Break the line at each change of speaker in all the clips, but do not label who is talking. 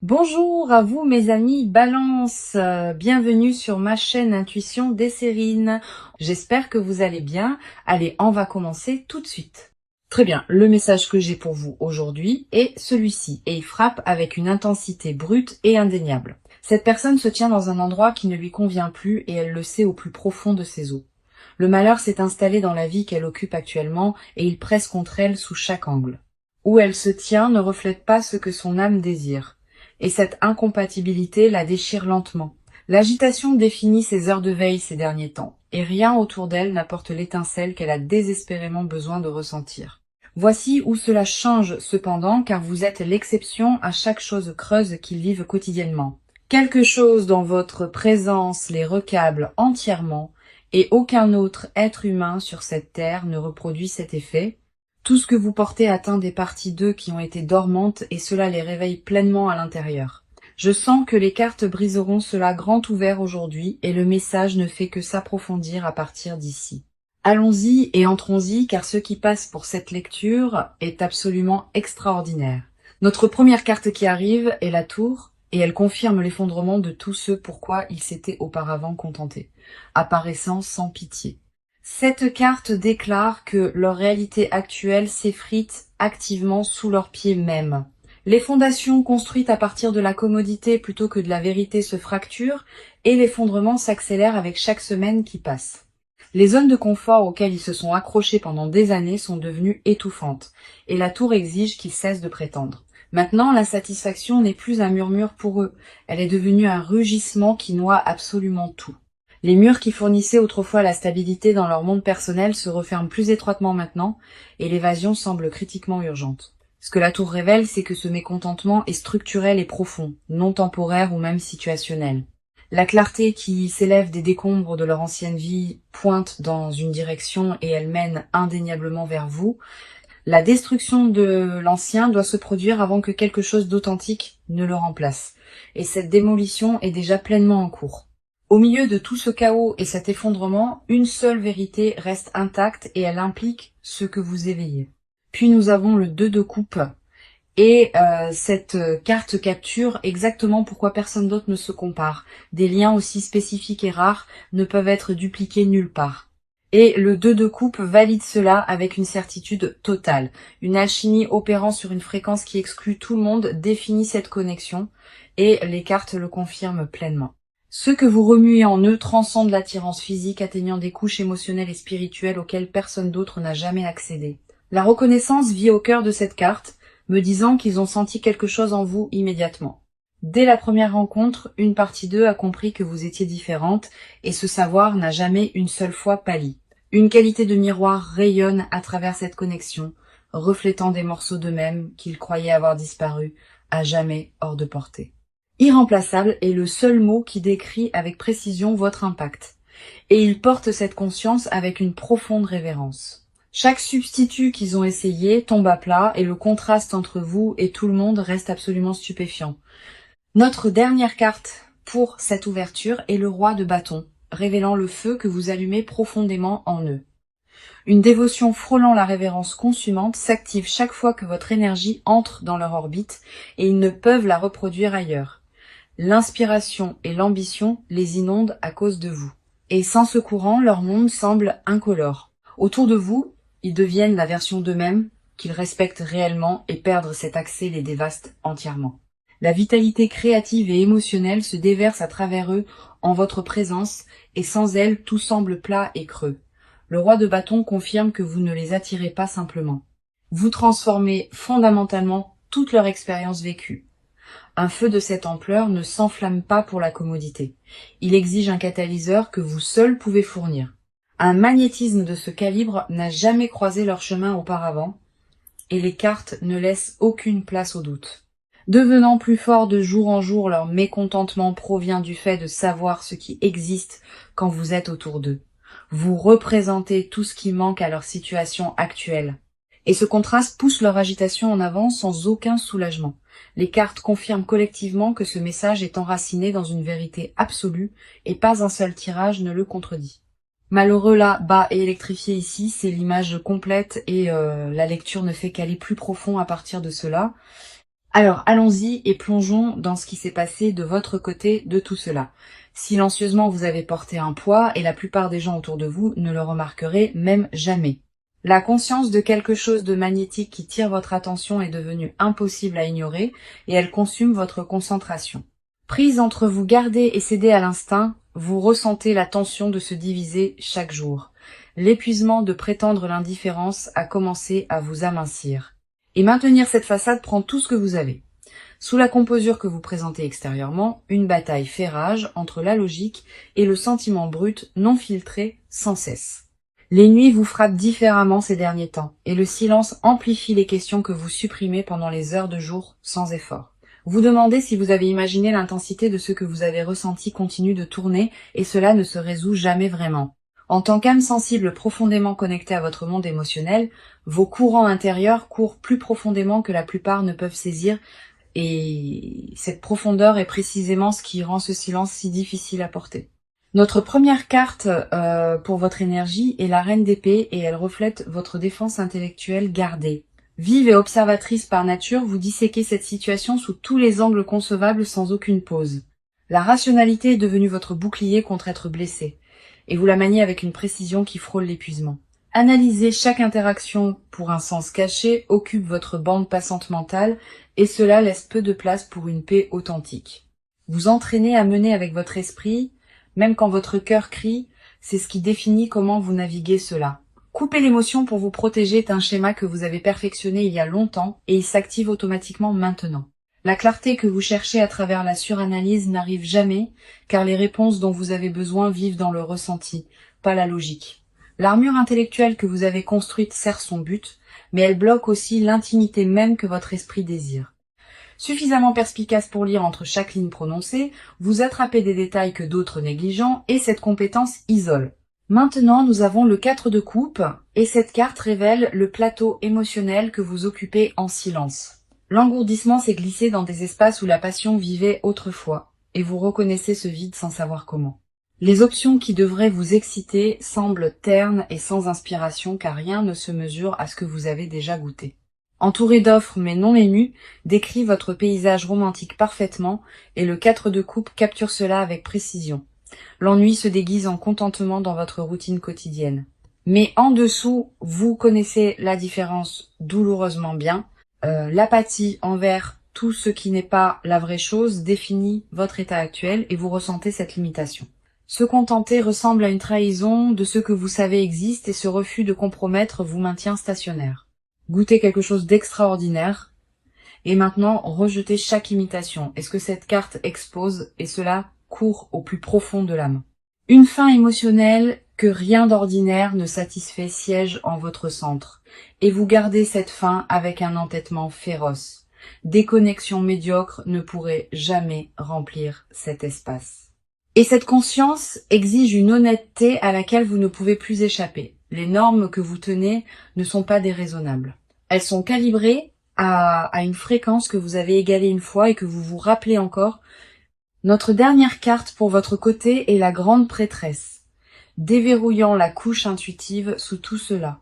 Bonjour à vous mes amis Balance, bienvenue sur ma chaîne Intuition Desserine. J'espère que vous allez bien. Allez, on va commencer tout de suite. Très bien, le message que j'ai pour vous aujourd'hui est celui-ci et il frappe avec une intensité brute et indéniable. Cette personne se tient dans un endroit qui ne lui convient plus et elle le sait au plus profond de ses os. Le malheur s'est installé dans la vie qu'elle occupe actuellement et il presse contre elle sous chaque angle. Où elle se tient ne reflète pas ce que son âme désire. Et cette incompatibilité la déchire lentement. L'agitation définit ses heures de veille ces derniers temps, et rien autour d'elle n'apporte l'étincelle qu'elle a désespérément besoin de ressentir. Voici où cela change cependant, car vous êtes l'exception à chaque chose creuse qu'ils vivent quotidiennement. Quelque chose dans votre présence les recable entièrement, et aucun autre être humain sur cette terre ne reproduit cet effet. Tout ce que vous portez atteint des parties d'eux qui ont été dormantes et cela les réveille pleinement à l'intérieur. Je sens que les cartes briseront cela grand ouvert aujourd'hui et le message ne fait que s'approfondir à partir d'ici. Allons-y et entrons-y car ce qui passe pour cette lecture est absolument extraordinaire. Notre première carte qui arrive est la tour et elle confirme l'effondrement de tout ce pourquoi ils s'étaient auparavant contentés, apparaissant sans pitié. Cette carte déclare que leur réalité actuelle s'effrite activement sous leurs pieds mêmes. Les fondations construites à partir de la commodité plutôt que de la vérité se fracturent et l'effondrement s'accélère avec chaque semaine qui passe. Les zones de confort auxquelles ils se sont accrochés pendant des années sont devenues étouffantes et la tour exige qu'ils cessent de prétendre. Maintenant, l'insatisfaction n'est plus un murmure pour eux, elle est devenue un rugissement qui noie absolument tout. Les murs qui fournissaient autrefois la stabilité dans leur monde personnel se referment plus étroitement maintenant, et l'évasion semble critiquement urgente. Ce que la tour révèle, c'est que ce mécontentement est structurel et profond, non temporaire ou même situationnel. La clarté qui s'élève des décombres de leur ancienne vie pointe dans une direction et elle mène indéniablement vers vous. La destruction de l'ancien doit se produire avant que quelque chose d'authentique ne le remplace, et cette démolition est déjà pleinement en cours. Au milieu de tout ce chaos et cet effondrement, une seule vérité reste intacte et elle implique ce que vous éveillez. Puis nous avons le 2 de coupe et cette carte capture exactement pourquoi personne d'autre ne se compare. Des liens aussi spécifiques et rares ne peuvent être dupliqués nulle part. Et le 2 de coupe valide cela avec une certitude totale. Une alchimie opérant sur une fréquence qui exclut tout le monde définit cette connexion et les cartes le confirment pleinement. Ce que vous remuez en eux transcende l'attirance physique, atteignant des couches émotionnelles et spirituelles auxquelles personne d'autre n'a jamais accédé. La reconnaissance vit au cœur de cette carte, me disant qu'ils ont senti quelque chose en vous immédiatement. Dès la première rencontre, une partie d'eux a compris que vous étiez différente, et ce savoir n'a jamais une seule fois pâli. Une qualité de miroir rayonne à travers cette connexion, reflétant des morceaux d'eux-mêmes qu'ils croyaient avoir disparu, à jamais hors de portée. Irremplaçable est le seul mot qui décrit avec précision votre impact. Et ils portent cette conscience avec une profonde révérence. Chaque substitut qu'ils ont essayé tombe à plat et le contraste entre vous et tout le monde reste absolument stupéfiant. Notre dernière carte pour cette ouverture est le roi de bâton, révélant le feu que vous allumez profondément en eux. Une dévotion frôlant la révérence consumante s'active chaque fois que votre énergie entre dans leur orbite et ils ne peuvent la reproduire ailleurs. L'inspiration et l'ambition les inondent à cause de vous. Et sans ce courant, leur monde semble incolore. Autour de vous, ils deviennent la version d'eux-mêmes qu'ils respectent réellement et perdre cet accès les dévaste entièrement. La vitalité créative et émotionnelle se déverse à travers eux en votre présence et sans elle, tout semble plat et creux. Le roi de bâton confirme que vous ne les attirez pas simplement. Vous transformez fondamentalement toute leur expérience vécue. Un feu de cette ampleur ne s'enflamme pas pour la commodité. Il exige un catalyseur que vous seul pouvez fournir. Un magnétisme de ce calibre n'a jamais croisé leur chemin auparavant, et les cartes ne laissent aucune place au doute. Devenant plus fort de jour en jour, leur mécontentement provient du fait de savoir ce qui existe quand vous êtes autour d'eux. Vous représentez tout ce qui manque à leur situation actuelle. Et ce contraste pousse leur agitation en avant sans aucun soulagement. Les cartes confirment collectivement que ce message est enraciné dans une vérité absolue et pas un seul tirage ne le contredit. Malheureux là, bas et électrifié ici, c'est l'image complète et la lecture ne fait qu'aller plus profond à partir de cela. Alors, allons-y et plongeons dans ce qui s'est passé de votre côté de tout cela. Silencieusement, vous avez porté un poids et la plupart des gens autour de vous ne le remarqueraient même jamais. La conscience de quelque chose de magnétique qui tire votre attention est devenue impossible à ignorer et elle consume votre concentration. Prise entre vous garder et céder à l'instinct, vous ressentez la tension de se diviser chaque jour. L'épuisement de prétendre l'indifférence a commencé à vous amincir. Et maintenir cette façade prend tout ce que vous avez. Sous la composure que vous présentez extérieurement, une bataille fait rage entre la logique et le sentiment brut non filtré sans cesse. Les nuits vous frappent différemment ces derniers temps, et le silence amplifie les questions que vous supprimez pendant les heures de jour sans effort. Vous demandez si vous avez imaginé l'intensité de ce que vous avez ressenti continue de tourner, et cela ne se résout jamais vraiment. En tant qu'âme sensible profondément connectée à votre monde émotionnel, vos courants intérieurs courent plus profondément que la plupart ne peuvent saisir, et cette profondeur est précisément ce qui rend ce silence si difficile à porter. Notre première carte pour votre énergie est la Reine d'épée et elle reflète votre défense intellectuelle gardée. Vive et observatrice par nature, vous disséquez cette situation sous tous les angles concevables sans aucune pause. La rationalité est devenue votre bouclier contre être blessé, et vous la maniez avec une précision qui frôle l'épuisement. Analyser chaque interaction pour un sens caché occupe votre bande passante mentale et cela laisse peu de place pour une paix authentique. Vous entraînez à mener avec votre esprit, même quand votre cœur crie, c'est ce qui définit comment vous naviguez cela. Couper l'émotion pour vous protéger est un schéma que vous avez perfectionné il y a longtemps et il s'active automatiquement maintenant. La clarté que vous cherchez à travers la suranalyse n'arrive jamais, car les réponses dont vous avez besoin vivent dans le ressenti, pas la logique. L'armure intellectuelle que vous avez construite sert son but, mais elle bloque aussi l'intimité même que votre esprit désire. Suffisamment perspicace pour lire entre chaque ligne prononcée, vous attrapez des détails que d'autres négligent et cette compétence isole. Maintenant, nous avons le 4 de coupe et cette carte révèle le plateau émotionnel que vous occupez en silence. L'engourdissement s'est glissé dans des espaces où la passion vivait autrefois, et vous reconnaissez ce vide sans savoir comment. Les options qui devraient vous exciter semblent ternes et sans inspiration car rien ne se mesure à ce que vous avez déjà goûté. Entouré d'offres mais non ému, décrit votre paysage romantique parfaitement et le 4 de coupe capture cela avec précision. L'ennui se déguise en contentement dans votre routine quotidienne. Mais en dessous, vous connaissez la différence douloureusement bien. L'apathie envers tout ce qui n'est pas la vraie chose définit votre état actuel et vous ressentez cette limitation. Se contenter ressemble à une trahison de ce que vous savez existe et ce refus de compromettre vous maintient stationnaire. Goûtez quelque chose d'extraordinaire et maintenant rejetez chaque imitation. Est-ce que cette carte expose et cela court au plus profond de l'âme. Une faim émotionnelle que rien d'ordinaire ne satisfait siège en votre centre, et vous gardez cette faim avec un entêtement féroce. Des connexions médiocres ne pourraient jamais remplir cet espace. Et cette conscience exige une honnêteté à laquelle vous ne pouvez plus échapper. Les normes que vous tenez ne sont pas déraisonnables. Elles sont calibrées à une fréquence que vous avez égalée une fois et que vous vous rappelez encore. Notre dernière carte pour votre côté est la grande prêtresse, déverrouillant la couche intuitive sous tout cela.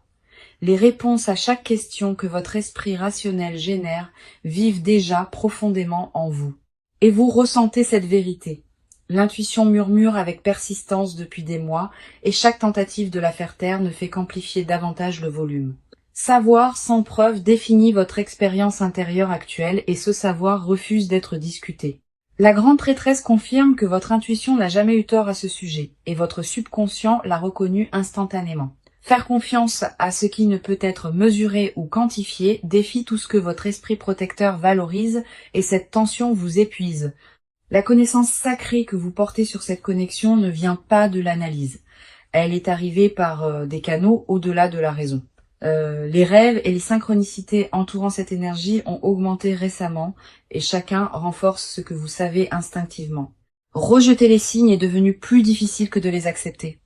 Les réponses à chaque question que votre esprit rationnel génère vivent déjà profondément en vous. Et vous ressentez cette vérité. L'intuition murmure avec persistance depuis des mois, et chaque tentative de la faire taire ne fait qu'amplifier davantage le volume. Savoir sans preuve définit votre expérience intérieure actuelle, et ce savoir refuse d'être discuté. La grande prêtresse confirme que votre intuition n'a jamais eu tort à ce sujet, et votre subconscient l'a reconnu instantanément. Faire confiance à ce qui ne peut être mesuré ou quantifié défie tout ce que votre esprit protecteur valorise, et cette tension vous épuise. La connaissance sacrée que vous portez sur cette connexion ne vient pas de l'analyse. Elle est arrivée par des canaux au-delà de la raison. Les rêves et les synchronicités entourant cette énergie ont augmenté récemment et chacun renforce ce que vous savez instinctivement. Rejeter les signes est devenu plus difficile que de les accepter.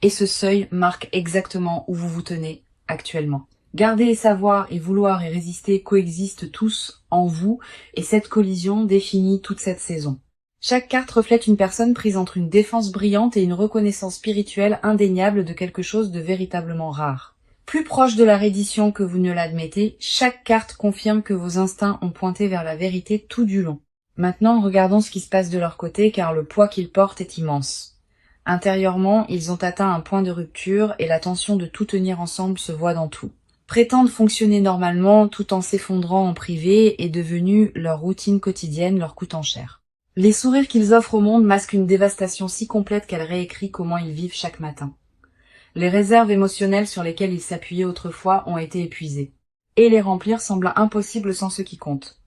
Et ce seuil marque exactement où vous vous tenez actuellement. Garder et savoir et vouloir et résister coexistent tous en vous et cette collision définit toute cette saison. Chaque carte reflète une personne prise entre une défense brillante et une reconnaissance spirituelle indéniable de quelque chose de véritablement rare. Plus proche de la reddition que vous ne l'admettez, chaque carte confirme que vos instincts ont pointé vers la vérité tout du long. Maintenant, regardons ce qui se passe de leur côté car le poids qu'ils portent est immense. Intérieurement, ils ont atteint un point de rupture et la tension de tout tenir ensemble se voit dans tout. Prétendre fonctionner normalement tout en s'effondrant en privé est devenu leur routine quotidienne leur coûtant cher. Les sourires qu'ils offrent au monde masquent une dévastation si complète qu'elle réécrit comment ils vivent chaque matin. Les réserves émotionnelles sur lesquelles ils s'appuyaient autrefois ont été épuisées. Et les remplir semble impossible sans ce qui compte.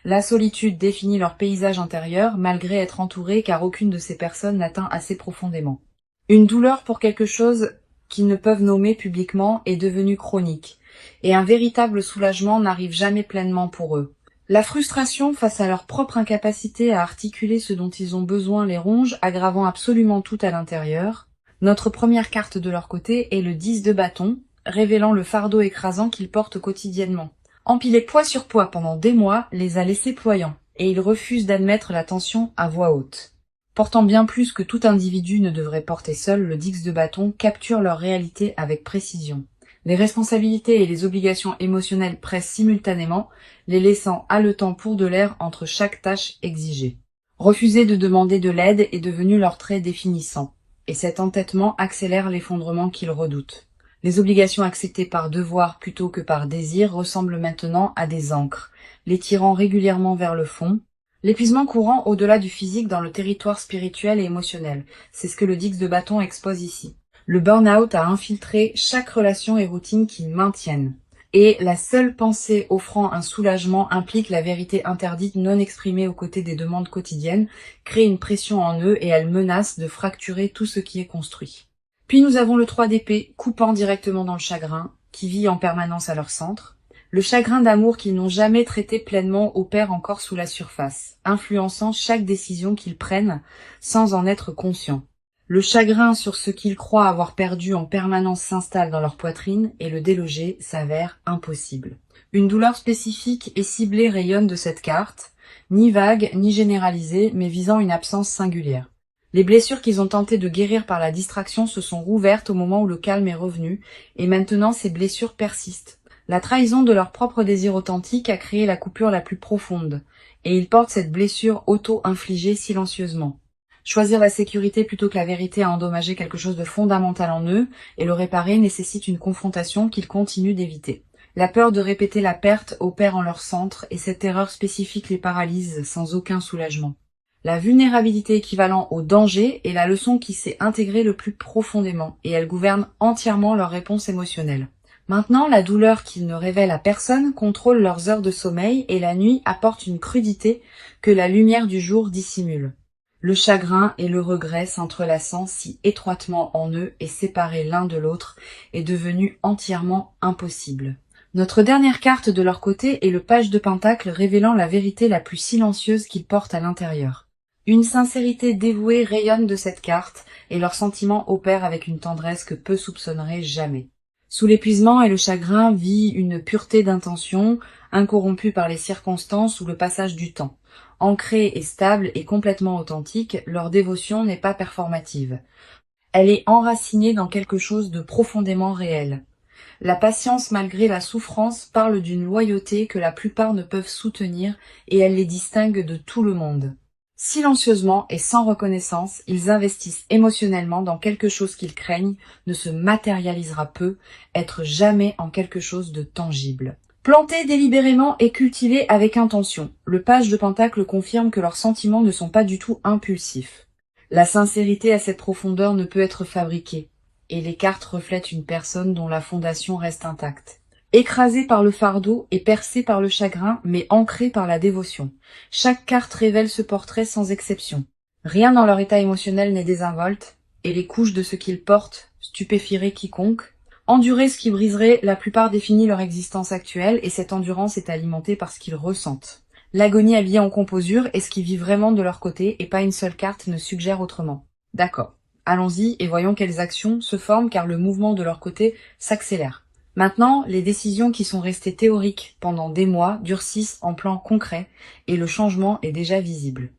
La solitude définit leur paysage intérieur, malgré être entourés, car aucune de ces personnes n'atteint assez profondément. Une douleur pour quelque chose qu'ils ne peuvent nommer publiquement est devenue chronique, et un véritable soulagement n'arrive jamais pleinement pour eux. La frustration face à leur propre incapacité à articuler ce dont ils ont besoin les ronge, aggravant absolument tout à l'intérieur. Notre première carte de leur côté est le 10 de bâton, révélant le fardeau écrasant qu'ils portent quotidiennement. Empiler poids sur poids pendant des mois les a laissés ployants, et ils refusent d'admettre la tension à voix haute. Portant bien plus que tout individu ne devrait porter seul, le 10 de bâton capture leur réalité avec précision. Les responsabilités et les obligations émotionnelles pressent simultanément, les laissant haletants pour de l'air entre chaque tâche exigée. Refuser de demander de l'aide est devenu leur trait définissant, et cet entêtement accélère l'effondrement qu'ils redoutent. Les obligations acceptées par devoir plutôt que par désir ressemblent maintenant à des ancres, les tirant régulièrement vers le fond. L'épuisement courant au-delà du physique dans le territoire spirituel et émotionnel, c'est ce que le 10 de bâton expose ici. Le burn-out a infiltré chaque relation et routine qu'ils maintiennent. Et la seule pensée offrant un soulagement implique la vérité interdite non exprimée aux côtés des demandes quotidiennes, crée une pression en eux et elle menace de fracturer tout ce qui est construit. Puis nous avons le 3 d'épée, coupant directement dans le chagrin, qui vit en permanence à leur centre. Le chagrin d'amour qu'ils n'ont jamais traité pleinement opère encore sous la surface, influençant chaque décision qu'ils prennent sans en être conscients. Le chagrin sur ce qu'ils croient avoir perdu en permanence s'installe dans leur poitrine et le déloger s'avère impossible. Une douleur spécifique et ciblée rayonne de cette carte, ni vague ni généralisée, mais visant une absence singulière. Les blessures qu'ils ont tenté de guérir par la distraction se sont rouvertes au moment où le calme est revenu, et maintenant ces blessures persistent. La trahison de leur propre désir authentique a créé la coupure la plus profonde, et ils portent cette blessure auto-infligée silencieusement. Choisir la sécurité plutôt que la vérité a endommagé quelque chose de fondamental en eux, et le réparer nécessite une confrontation qu'ils continuent d'éviter. La peur de répéter la perte opère en leur centre, et cette erreur spécifique les paralyse sans aucun soulagement. La vulnérabilité équivalent au danger est la leçon qui s'est intégrée le plus profondément, et elle gouverne entièrement leur réponse émotionnelle. Maintenant, la douleur qu'ils ne révèlent à personne contrôle leurs heures de sommeil, et la nuit apporte une crudité que la lumière du jour dissimule. Le chagrin et le regret s'entrelaçant si étroitement en eux et séparés l'un de l'autre est devenu entièrement impossible. Notre dernière carte de leur côté est le page de pentacle révélant la vérité la plus silencieuse qu'ils portent à l'intérieur. Une sincérité dévouée rayonne de cette carte et leurs sentiments opèrent avec une tendresse que peu soupçonneraient jamais. Sous l'épuisement et le chagrin vit une pureté d'intention, incorrompue par les circonstances ou le passage du temps. Ancrée et stable et complètement authentique, leur dévotion n'est pas performative. Elle est enracinée dans quelque chose de profondément réel. La patience malgré la souffrance parle d'une loyauté que la plupart ne peuvent soutenir et elle les distingue de tout le monde. Silencieusement et sans reconnaissance, ils investissent émotionnellement dans quelque chose qu'ils craignent ne se matérialisera peu, être jamais en quelque chose de tangible. Plantés délibérément et cultivés avec intention, le page de pentacle confirme que leurs sentiments ne sont pas du tout impulsifs. La sincérité à cette profondeur ne peut être fabriquée, et les cartes reflètent une personne dont la fondation reste intacte. Écrasée par le fardeau et percée par le chagrin, mais ancrée par la dévotion. Chaque carte révèle ce portrait sans exception. Rien dans leur état émotionnel n'est désinvolte, et les couches de ce qu'ils portent stupéfieraient quiconque. Endurer ce qui briserait la plupart définit leur existence actuelle, et cette endurance est alimentée par ce qu'ils ressentent. L'agonie habillée en composure est ce qui vit vraiment de leur côté, et pas une seule carte ne suggère autrement. D'accord. Allons-y et voyons quelles actions se forment car le mouvement de leur côté s'accélère. Maintenant, les décisions qui sont restées théoriques pendant des mois durcissent en plan concret et le changement est déjà visible.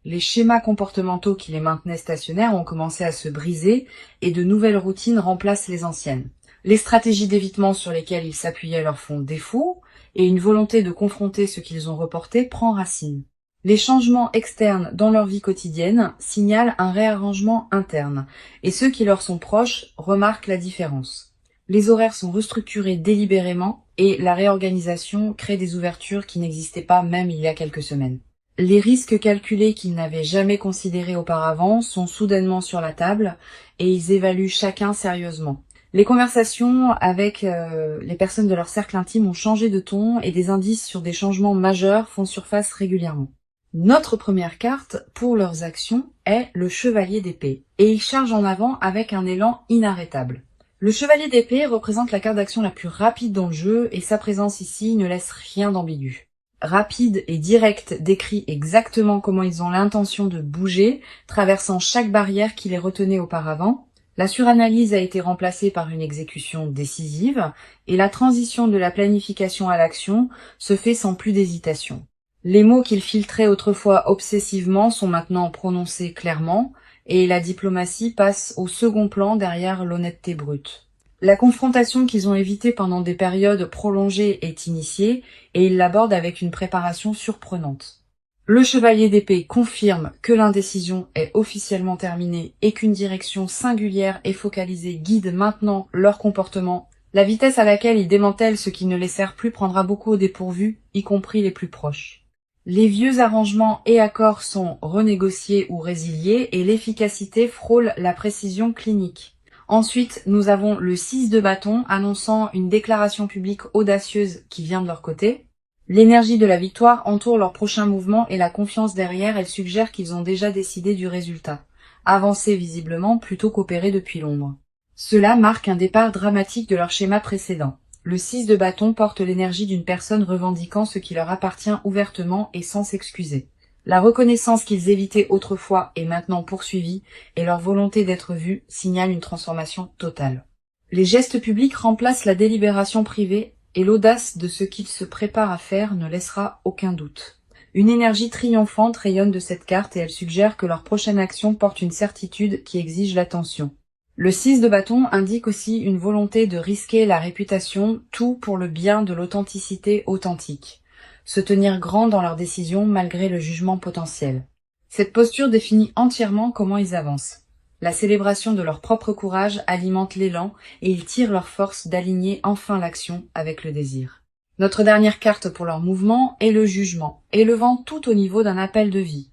Les schémas comportementaux qui les maintenaient stationnaires ont commencé à se briser et de nouvelles routines remplacent les anciennes. Les stratégies d'évitement sur lesquelles ils s'appuyaient leur font défaut, et une volonté de confronter ce qu'ils ont reporté prend racine. Les changements externes dans leur vie quotidienne signalent un réarrangement interne, et ceux qui leur sont proches remarquent la différence. Les horaires sont restructurés délibérément, et la réorganisation crée des ouvertures qui n'existaient pas même il y a quelques semaines. Les risques calculés qu'ils n'avaient jamais considérés auparavant sont soudainement sur la table, et ils évaluent chacun sérieusement. Les conversations avec les personnes de leur cercle intime ont changé de ton et des indices sur des changements majeurs font surface régulièrement. Notre première carte pour leurs actions est le chevalier d'épée et il charge en avant avec un élan inarrêtable. Le chevalier d'épée représente la carte d'action la plus rapide dans le jeu et sa présence ici ne laisse rien d'ambigu. Rapide et direct décrit exactement comment ils ont l'intention de bouger, traversant chaque barrière qui les retenait auparavant. La suranalyse a été remplacée par une exécution décisive et la transition de la planification à l'action se fait sans plus d'hésitation. Les mots qu'ils filtraient autrefois obsessivement sont maintenant prononcés clairement et la diplomatie passe au second plan derrière l'honnêteté brute. La confrontation qu'ils ont évitée pendant des périodes prolongées est initiée et ils l'abordent avec une préparation surprenante. Le chevalier d'épée confirme que l'indécision est officiellement terminée et qu'une direction singulière et focalisée guide maintenant leur comportement. La vitesse à laquelle ils démantèlent ce qui ne les sert plus prendra beaucoup au dépourvu, y compris les plus proches. Les vieux arrangements et accords sont renégociés ou résiliés et l'efficacité frôle la précision clinique. Ensuite, nous avons le 6 de bâton annonçant une déclaration publique audacieuse qui vient de leur côté. L'énergie de la victoire entoure leur prochain mouvement et la confiance derrière, elle suggère qu'ils ont déjà décidé du résultat. Avancer visiblement plutôt qu'opérer depuis l'ombre. Cela marque un départ dramatique de leur schéma précédent. Le 6 de bâton porte l'énergie d'une personne revendiquant ce qui leur appartient ouvertement et sans s'excuser. La reconnaissance qu'ils évitaient autrefois est maintenant poursuivie et leur volonté d'être vus signale une transformation totale. Les gestes publics remplacent la délibération privée et l'audace de ce qu'ils se préparent à faire ne laissera aucun doute. Une énergie triomphante rayonne de cette carte et elle suggère que leur prochaine action porte une certitude qui exige l'attention. Le 6 de bâton indique aussi une volonté de risquer la réputation, tout pour le bien de l'authenticité authentique. Se tenir grand dans leurs décisions malgré le jugement potentiel. Cette posture définit entièrement comment ils avancent. La célébration de leur propre courage alimente l'élan et ils tirent leur force d'aligner enfin l'action avec le désir. Notre dernière carte pour leur mouvement est le jugement, élevant tout au niveau d'un appel de vie.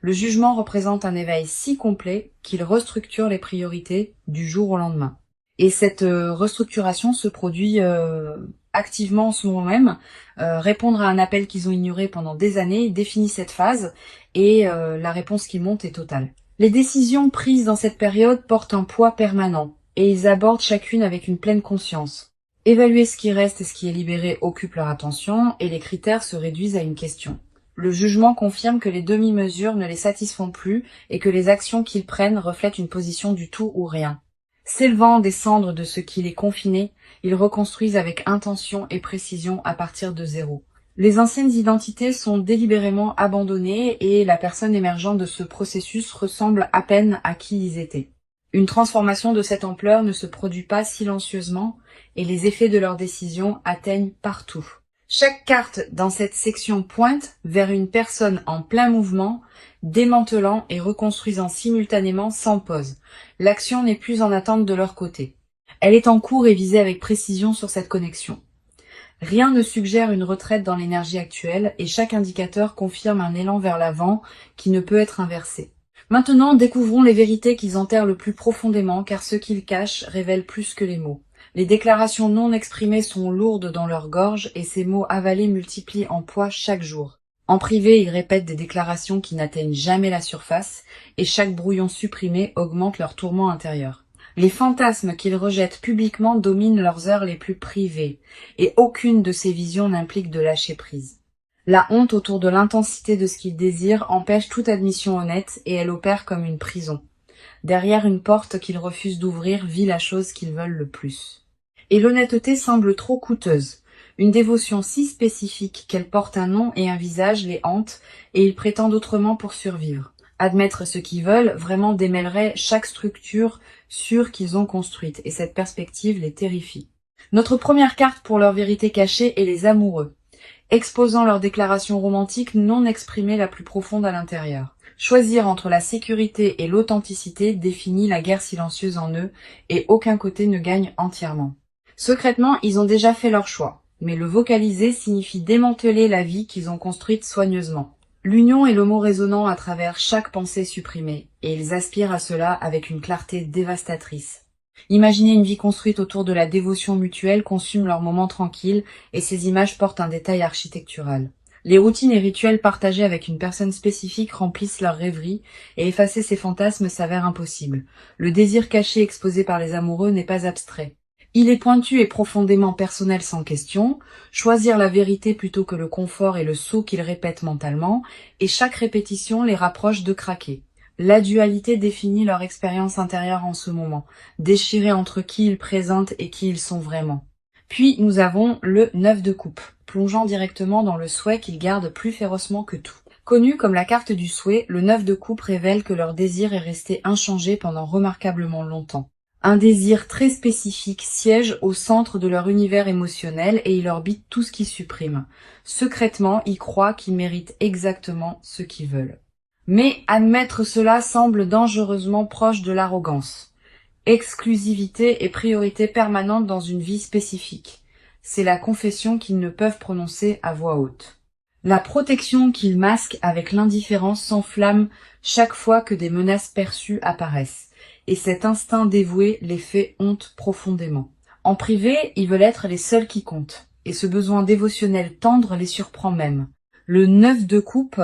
Le jugement représente un éveil si complet qu'il restructure les priorités du jour au lendemain. Et cette restructuration se produit activement en ce moment même. Répondre à un appel qu'ils ont ignoré pendant des années définit cette phase et la réponse qui monte est totale. Les décisions prises dans cette période portent un poids permanent et ils abordent chacune avec une pleine conscience. Évaluer ce qui reste et ce qui est libéré occupe leur attention et les critères se réduisent à une question. Le jugement confirme que les demi-mesures ne les satisfont plus et que les actions qu'ils prennent reflètent une position du tout ou rien. S'élevant des cendres de ce qui les confinait, ils reconstruisent avec intention et précision à partir de zéro. Les anciennes identités sont délibérément abandonnées et la personne émergente de ce processus ressemble à peine à qui ils étaient. Une transformation de cette ampleur ne se produit pas silencieusement et les effets de leurs décisions atteignent partout. Chaque carte dans cette section pointe vers une personne en plein mouvement, démantelant et reconstruisant simultanément sans pause. L'action n'est plus en attente de leur côté. Elle est en cours et visée avec précision sur cette connexion. Rien ne suggère une retraite dans l'énergie actuelle et chaque indicateur confirme un élan vers l'avant qui ne peut être inversé. Maintenant, découvrons les vérités qu'ils enterrent le plus profondément car ce qu'ils cachent révèle plus que les mots. Les déclarations non exprimées sont lourdes dans leur gorge et ces mots avalés multiplient en poids chaque jour. En privé, ils répètent des déclarations qui n'atteignent jamais la surface et chaque brouillon supprimé augmente leur tourment intérieur. Les fantasmes qu'ils rejettent publiquement dominent leurs heures les plus privées et aucune de ces visions n'implique de lâcher prise. La honte autour de l'intensité de ce qu'ils désirent empêche toute admission honnête et elle opère comme une prison. Derrière une porte qu'ils refusent d'ouvrir vit la chose qu'ils veulent le plus. Et l'honnêteté semble trop coûteuse. Une dévotion si spécifique qu'elle porte un nom et un visage les hante et ils prétendent autrement pour survivre. Admettre ce qu'ils veulent vraiment démêlerait chaque structure sûre qu'ils ont construite, et cette perspective les terrifie. Notre première carte pour leur vérité cachée est les amoureux, exposant leur déclaration romantique non exprimée la plus profonde à l'intérieur. Choisir entre la sécurité et l'authenticité définit la guerre silencieuse en eux, et aucun côté ne gagne entièrement. Secrètement, ils ont déjà fait leur choix, mais le vocaliser signifie démanteler la vie qu'ils ont construite soigneusement. L'union est le mot résonnant à travers chaque pensée supprimée, et ils aspirent à cela avec une clarté dévastatrice. Imaginer une vie construite autour de la dévotion mutuelle consume leurs moments tranquilles, et ces images portent un détail architectural. Les routines et rituels partagés avec une personne spécifique remplissent leurs rêveries, et effacer ces fantasmes s'avère impossible. Le désir caché exposé par les amoureux n'est pas abstrait. Il est pointu et profondément personnel sans question, choisir la vérité plutôt que le confort et le sceau qu'ils répètent mentalement, et chaque répétition les rapproche de craquer. La dualité définit leur expérience intérieure en ce moment, déchirée entre qui ils présentent et qui ils sont vraiment. Puis nous avons le 9 de coupe, plongeant directement dans le souhait qu'ils gardent plus férocement que tout. Connu comme la carte du souhait, le 9 de coupe révèle que leur désir est resté inchangé pendant remarquablement longtemps. Un désir très spécifique siège au centre de leur univers émotionnel et il orbite tout ce qu'ils suppriment. Secrètement, ils croient qu'ils méritent exactement ce qu'ils veulent. Mais admettre cela semble dangereusement proche de l'arrogance. Exclusivité et priorité permanente dans une vie spécifique. C'est la confession qu'ils ne peuvent prononcer à voix haute. La protection qu'ils masquent avec l'indifférence s'enflamme chaque fois que des menaces perçues apparaissent. Et cet instinct dévoué les fait honte profondément. En privé, ils veulent être les seuls qui comptent, et ce besoin dévotionnel tendre les surprend même. Le 9 de coupe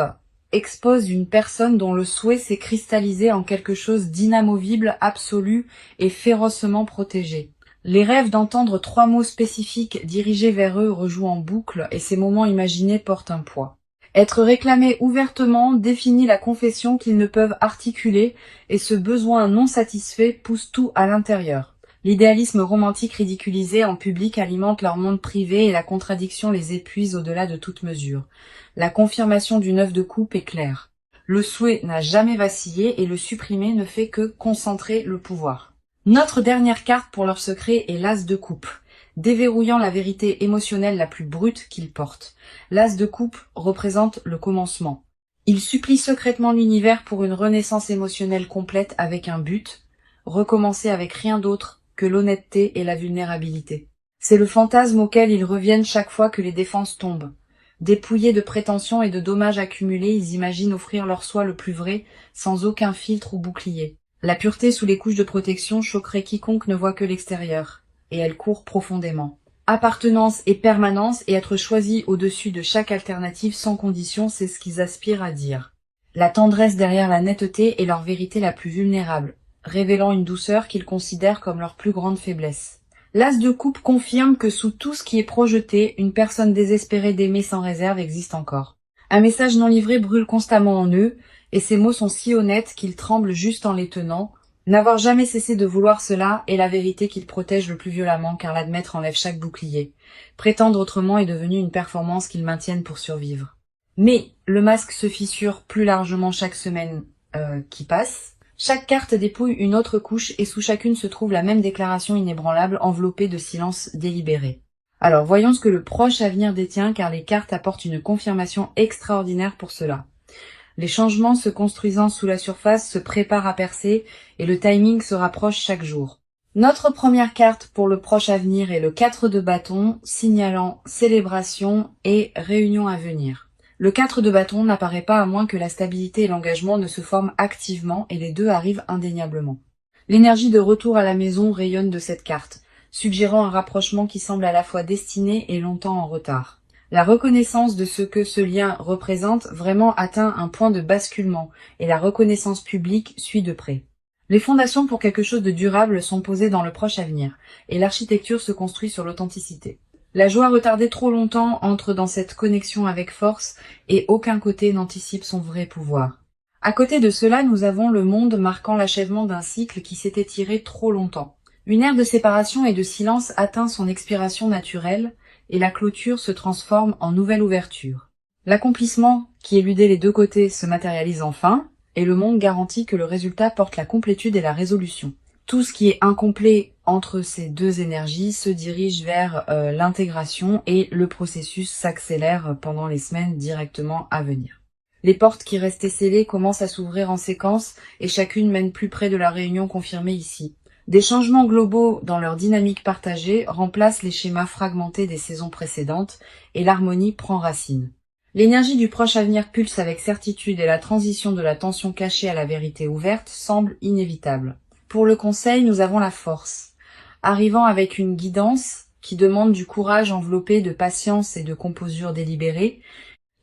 expose une personne dont le souhait s'est cristallisé en quelque chose d'inamovible, absolu et férocement protégé. Les rêves d'entendre 3 mots spécifiques dirigés vers eux rejouent en boucle, et ces moments imaginés portent un poids. Être réclamé ouvertement définit la confession qu'ils ne peuvent articuler, et ce besoin non satisfait pousse tout à l'intérieur. L'idéalisme romantique ridiculisé en public alimente leur monde privé et la contradiction les épuise au-delà de toute mesure. La confirmation du 9 de coupe est claire. Le souhait n'a jamais vacillé et le supprimer ne fait que concentrer le pouvoir. Notre dernière carte pour leur secret est l'As de coupe, déverrouillant la vérité émotionnelle la plus brute qu'ils portent. L'As de coupe représente le commencement. Il supplie secrètement l'univers pour une renaissance émotionnelle complète avec un but, recommencer avec rien d'autre que l'honnêteté et la vulnérabilité. C'est le fantasme auquel ils reviennent chaque fois que les défenses tombent. Dépouillés de prétentions et de dommages accumulés, ils imaginent offrir leur soi le plus vrai, sans aucun filtre ou bouclier. La pureté sous les couches de protection choquerait quiconque ne voit que l'extérieur, et elle court profondément. Appartenance et permanence et être choisi au-dessus de chaque alternative sans condition, c'est ce qu'ils aspirent à dire. La tendresse derrière la netteté est leur vérité la plus vulnérable, révélant une douceur qu'ils considèrent comme leur plus grande faiblesse. L'As de coupe confirme que sous tout ce qui est projeté, une personne désespérée d'aimer sans réserve existe encore. Un message non livré brûle constamment en eux, et ces mots sont si honnêtes qu'ils tremblent juste en les tenant. N'avoir jamais cessé de vouloir cela est la vérité qu'ils protègent le plus violemment, car l'admettre enlève chaque bouclier. Prétendre autrement est devenu une performance qu'ils maintiennent pour survivre. Mais le masque se fissure plus largement chaque semaine qui passe. Chaque carte dépouille une autre couche et sous chacune se trouve la même déclaration inébranlable enveloppée de silence délibéré. Alors voyons ce que le proche avenir détient, car les cartes apportent une confirmation extraordinaire pour cela. Les changements se construisant sous la surface se préparent à percer et le timing se rapproche chaque jour. Notre première carte pour le proche avenir est le 4 de bâton, signalant célébration et réunion à venir. Le 4 de bâton n'apparaît pas à moins que la stabilité et l'engagement ne se forment activement et les deux arrivent indéniablement. L'énergie de retour à la maison rayonne de cette carte, suggérant un rapprochement qui semble à la fois destiné et longtemps en retard. La reconnaissance de ce que ce lien représente vraiment atteint un point de basculement et la reconnaissance publique suit de près. Les fondations pour quelque chose de durable sont posées dans le proche avenir et l'architecture se construit sur l'authenticité. La joie retardée trop longtemps entre dans cette connexion avec force et aucun côté n'anticipe son vrai pouvoir. À côté de cela, nous avons le monde marquant l'achèvement d'un cycle qui s'est étiré trop longtemps. Une ère de séparation et de silence atteint son expiration naturelle et la clôture se transforme en nouvelle ouverture. L'accomplissement qui éludait les deux côtés se matérialise enfin, et le monde garantit que le résultat porte la complétude et la résolution. Tout ce qui est incomplet entre ces deux énergies se dirige vers l'intégration et le processus s'accélère pendant les semaines directement à venir. Les portes qui restaient scellées commencent à s'ouvrir en séquence et chacune mène plus près de la réunion confirmée ici. Des changements globaux dans leur dynamique partagée remplacent les schémas fragmentés des saisons précédentes et l'harmonie prend racine. L'énergie du proche avenir pulse avec certitude et la transition de la tension cachée à la vérité ouverte semble inévitable. Pour le conseil, nous avons la force, arrivant avec une guidance qui demande du courage enveloppé de patience et de composure délibérée.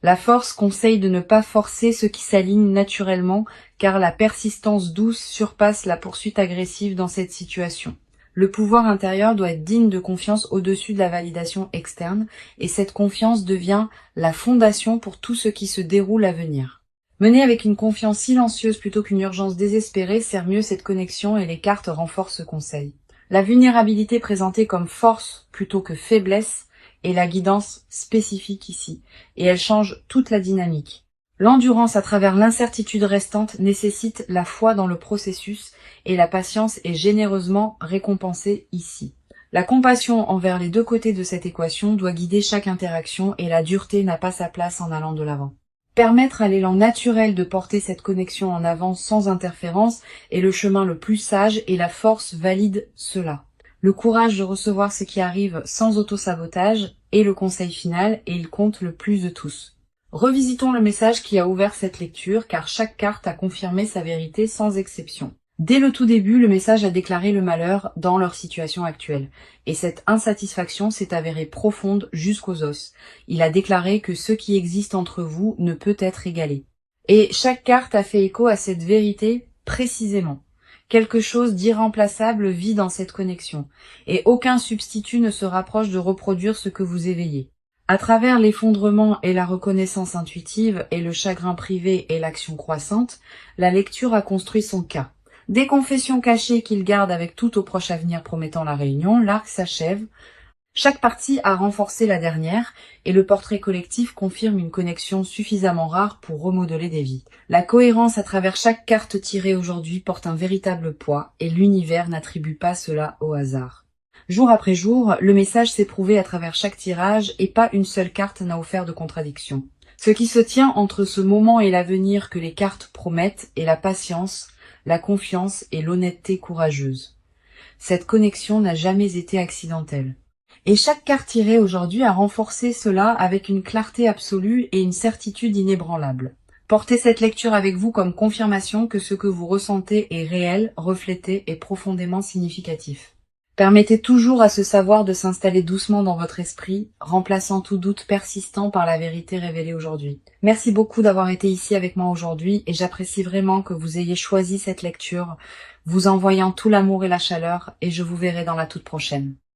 La force conseille de ne pas forcer ce qui s'aligne naturellement, car la persistance douce surpasse la poursuite agressive dans cette situation. Le pouvoir intérieur doit être digne de confiance au-dessus de la validation externe, et cette confiance devient la fondation pour tout ce qui se déroule à venir. Mener avec une confiance silencieuse plutôt qu'une urgence désespérée sert mieux cette connexion et les cartes renforcent ce conseil. La vulnérabilité présentée comme force plutôt que faiblesse est la guidance spécifique ici, et elle change toute la dynamique. L'endurance à travers l'incertitude restante nécessite la foi dans le processus et la patience est généreusement récompensée ici. La compassion envers les deux côtés de cette équation doit guider chaque interaction et la dureté n'a pas sa place en allant de l'avant. Permettre à l'élan naturel de porter cette connexion en avant sans interférence est le chemin le plus sage et la force valide cela. Le courage de recevoir ce qui arrive sans auto-sabotage est le conseil final et il compte le plus de tous. Revisitons le message qui a ouvert cette lecture car chaque carte a confirmé sa vérité sans exception. Dès le tout début, le message a déclaré le malheur dans leur situation actuelle. Et cette insatisfaction s'est avérée profonde jusqu'aux os. Il a déclaré que ce qui existe entre vous ne peut être égalé. Et chaque carte a fait écho à cette vérité précisément. Quelque chose d'irremplaçable vit dans cette connexion. Et aucun substitut ne se rapproche de reproduire ce que vous éveillez. À travers l'effondrement et la reconnaissance intuitive et le chagrin privé et l'action croissante, la lecture a construit son cas. Des confessions cachées qu'il garde avec tout au proche avenir promettant la réunion, l'arc s'achève. Chaque partie a renforcé la dernière et le portrait collectif confirme une connexion suffisamment rare pour remodeler des vies. La cohérence à travers chaque carte tirée aujourd'hui porte un véritable poids et l'univers n'attribue pas cela au hasard. Jour après jour, le message s'est prouvé à travers chaque tirage et pas une seule carte n'a offert de contradiction. Ce qui se tient entre ce moment et l'avenir que les cartes promettent est la patience, la confiance et l'honnêteté courageuse. Cette connexion n'a jamais été accidentelle. Et chaque carte tirée aujourd'hui a renforcé cela avec une clarté absolue et une certitude inébranlable. Portez cette lecture avec vous comme confirmation que ce que vous ressentez est réel, reflété et profondément significatif. Permettez toujours à ce savoir de s'installer doucement dans votre esprit, remplaçant tout doute persistant par la vérité révélée aujourd'hui. Merci beaucoup d'avoir été ici avec moi aujourd'hui et j'apprécie vraiment que vous ayez choisi cette lecture, vous envoyant tout l'amour et la chaleur et je vous verrai dans la toute prochaine.